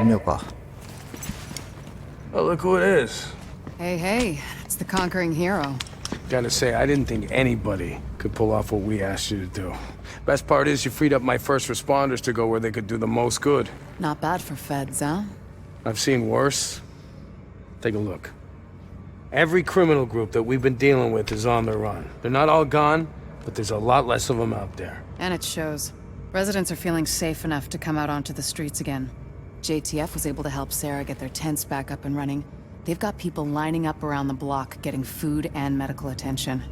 みようか。 Oh, look who it is. Hey, hey, it's the conquering hero. Gotta say, I didn't think anybody could pull off what we asked you to do. Best part is you freed up my first responders to go where they could do the most good. Not bad for feds, huh? I've seen worse. Take a look. Every criminal group that we've been dealing with is on the run. They're not all gone, but there's a lot less of them out there. And it shows. Residents are feeling safe enough to come out onto the streets again. JTF was able to help Sarah get their tents back up and running. They've got people lining up around the block, getting food and medical attention.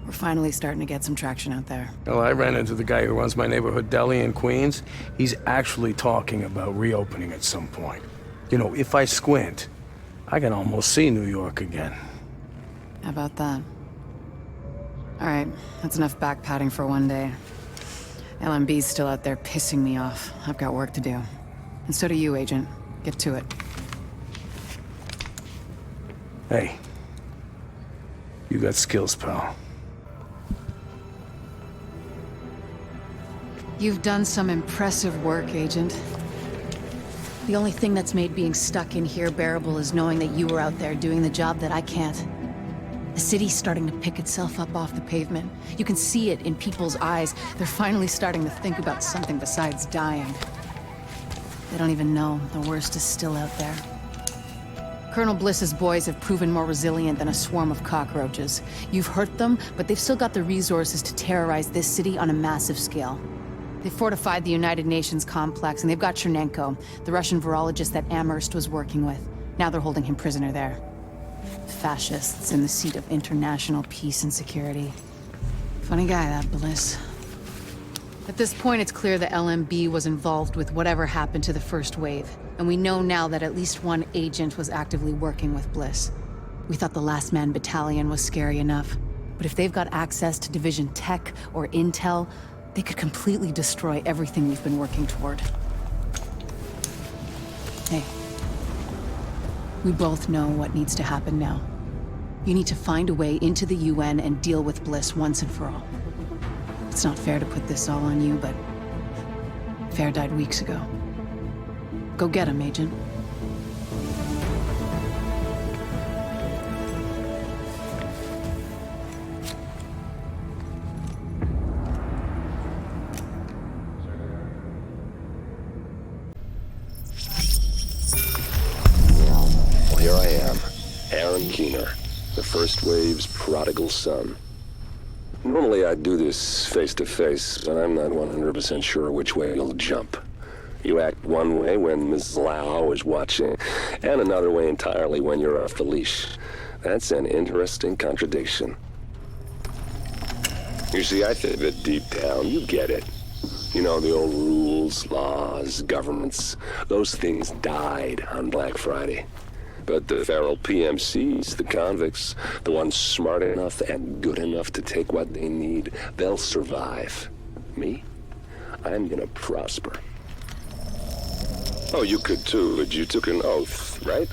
We're finally starting to get some traction out there. Well, I ran into the guy who runs my neighborhood deli in Queens. He's actually talking about reopening at some point. You know, if I squint, I can almost see New York again. How about that? All right, that's enough back-patting for one day. LMB's still out there pissing me off. I've got work to do. And so do you, Agent. Get to it. Hey. You got skills, pal. You've done some impressive work, Agent. The only thing that's made being stuck in here bearable is knowing that you were out there doing the job that I can't. The city's starting to pick itself up off the pavement. You can see it in people's eyes. They're finally starting to think about something besides dying. They don't even know the worst is still out there. Colonel Bliss's boys have proven more resilient than a swarm of cockroaches. You've hurt them, but they've still got the resources to terrorize this city on a massive scale. They fortified the United Nations complex, and they've got Chernenko, the Russian virologist that Amherst was working with. Now they're holding him prisoner there. Fascists in the seat of international peace and security. Funny guy, that Bliss. At this point, it's clear the LMB was involved with whatever happened to the first wave, and we know now that at least one agent was actively working with Bliss. We thought the Last Man Battalion was scary enough, but if they've got access to Division tech or intel, they could completely destroy everything we've been working toward. Hey. We both know what needs to happen now. You need to find a way into the UN and deal with Bliss once and for all. It's not fair to put this all on you, but Fair died weeks ago. Go get him, Agent. Here I am, Aaron Keener, the first wave's prodigal son. Normally I'd do this face-to-face, but I'm not 100% sure which way you'll jump. You act one way when Ms. Lau is watching, and another way entirely when you're off the leash. That's an interesting contradiction. You see, I think that deep down, you get it. You know, the old rules, laws, governments, those things died on Black Friday. But the feral PMCs, the convicts, the ones smart enough and good enough to take what they need, they'll survive. Me? I'm gonna prosper. Oh, you could too, but you took an oath, right?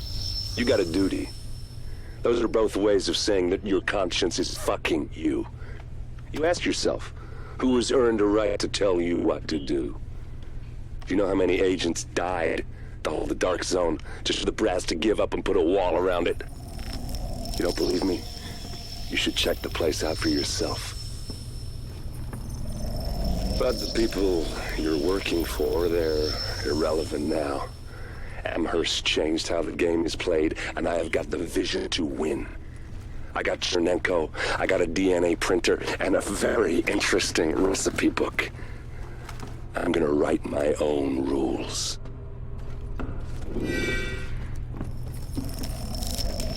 You got a duty. Those are both ways of saying that your conscience is fucking you. You ask yourself, who has earned a right to tell you what to do? Do you know how many agents died to hold the Dark Zone, just for the brass to give up and put a wall around it? You don't believe me? You should check the place out for yourself. But the people you're working for, they're irrelevant now. Amherst changed how the game is played, and I have got the vision to win. I got Chernenko, I got a DNA printer, and a very interesting recipe book. I'm gonna write my own rules.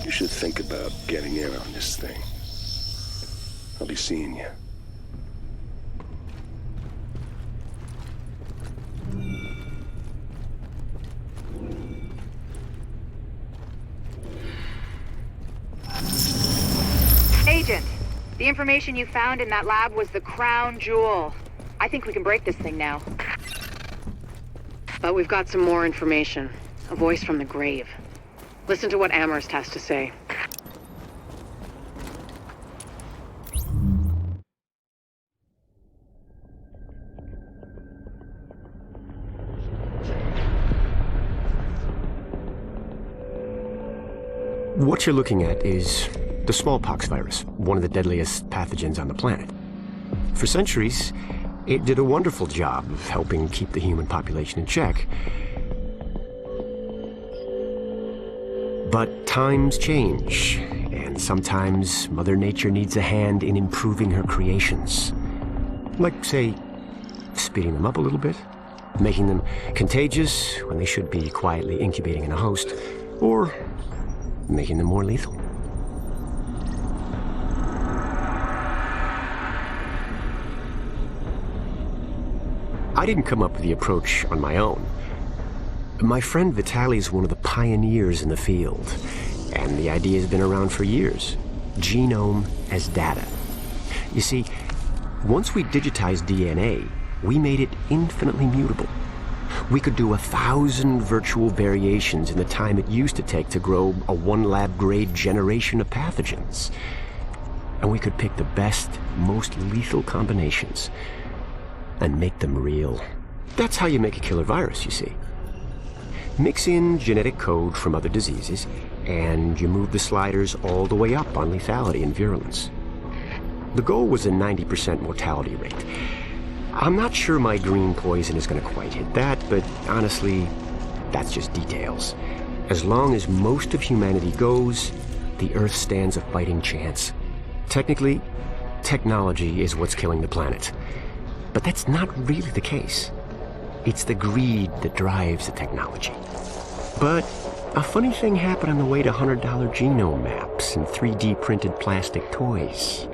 You should think about getting in on this thing. I'll be seeing you. Agent, the information you found in that lab was the crown jewel. I think we can break this thing now. But we've got some more information. A voice from the grave. Listen to what Amherst has to say. What you're looking at is the smallpox virus, one of the deadliest pathogens on the planet. For centuries, it did a wonderful job of helping keep the human population in check. But times change, and sometimes Mother Nature needs a hand in improving her creations. Like, say, speeding them up a little bit, making them contagious when they should be quietly incubating in a host, or making them more lethal. I didn't come up with the approach on my own. My friend Vitaly is one of the pioneers in the field, and the idea has been around for years. Genome as data. You see, once we digitized DNA, we made it infinitely mutable. We could do 1,000 virtual variations in the time it used to take to grow a 1 lab-grade generation of pathogens. And we could pick the best, most lethal combinations and make them real. That's how you make a killer virus, you see. Mix in genetic code from other diseases, and you move the sliders all the way up on lethality and virulence. The goal was a 90% mortality rate. I'm not sure my green poison is going to quite hit that, but honestly, that's just details. As long as most of humanity goes, the Earth stands a fighting chance. Technically, technology is what's killing the planet. But that's not really the case. It's the greed that drives the technology. But a funny thing happened on the way to $100 genome maps and 3D printed plastic toys.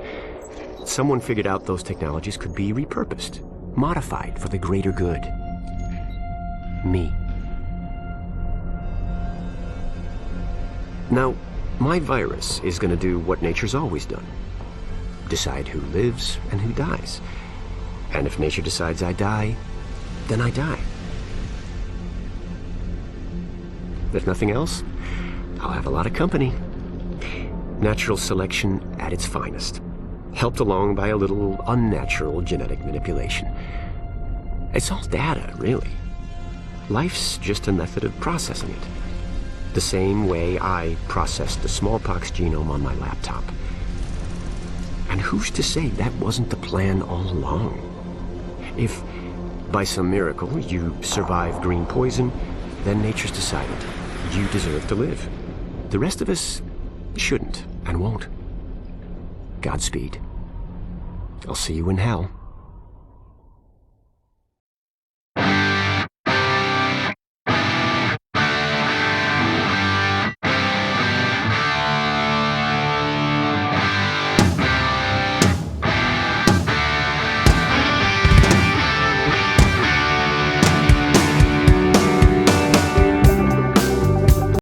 Someone figured out those technologies could be repurposed, modified for the greater good. Me. Now, my virus is going to do what nature's always done. Decide who lives and who dies. And if nature decides I die, then I die. If nothing else, I'll have a lot of company. Natural selection at its finest, helped along by a little unnatural genetic manipulation. It's all data, really. Life's just a method of processing it. The same way I processed the smallpox genome on my laptop. And who's to say that wasn't the plan all along? If, by some miracle, you survive green poison, then nature's decided you deserve to live. The rest of us shouldn't and won't. Godspeed. I'll see you in hell.